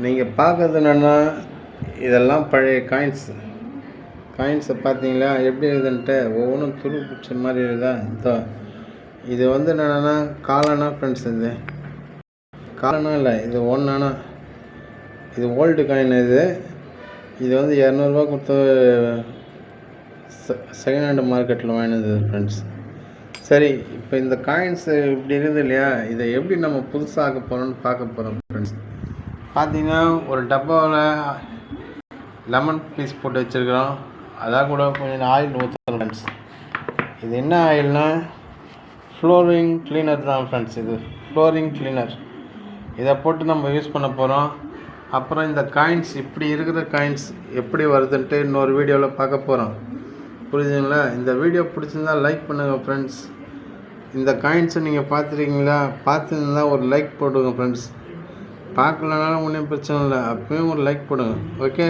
நீங்கள் பார்க்குறது என்னென்னா, இதெல்லாம் பழைய காயின்ஸை பார்த்தீங்களா எப்படி இருக்குதுன்ட்டு ஒவ்வொன்றும் துரு பிடிச்ச மாதிரி இருக்குதா. இது வந்து என்னென்னா காலனா ஃப்ரெண்ட்ஸ், இது காலனா இல்லை, இது ஒன்றானா. இது ஓல்டு காயின். இது வந்து 200 கொடுத்து செகண்ட் ஹேண்ட் மார்க்கெட்டில் வாங்கினது ஃப்ரெண்ட்ஸ். சரி, இப்போ இந்த காயின்ஸு இப்படி இருக்குது இல்லையா, இதை எப்படி நம்ம புதுசாக போகிறோம்னு பார்க்க போகிறோம் ஃப்ரெண்ட்ஸ். பார்த்தீங்கன்னா ஒரு டப்பாவில் லெமன் பீஸ் போட்டு வச்சுருக்கிறோம். அதான் கூட கொஞ்சம் ஆயில் ஊற்றுறோம் ஃப்ரெண்ட்ஸ். இது என்ன ஆயில்னால் ஃப்ளோரிங் கிளீனர் தான் ஃப்ரெண்ட்ஸ். இது ஃப்ளோரிங் கிளீனர். இதை போட்டு நம்ம யூஸ் பண்ண போகிறோம். அப்புறம் இந்த காயின்ஸ் இப்படி இருக்கிற காயின்ஸ் எப்படி வருதுன்ட்டு இன்னொரு வீடியோவில் பார்க்க போகிறோம். புரியுதுங்களா? இந்த வீடியோ பிடிச்சிருந்தால் லைக் பண்ணுங்கள் ஃப்ரெண்ட்ஸ். இந்த காயின்ஸை நீங்கள் பார்த்துருக்கீங்களா? பார்த்துருந்தா ஒரு லைக் போடுங்க ஃப்ரெண்ட்ஸ். பார்க்கலனாலும் ஒன்றும் பிரச்சனை இல்லை, அப்பயும் ஒரு லைக் போடுங்க. ஓகே.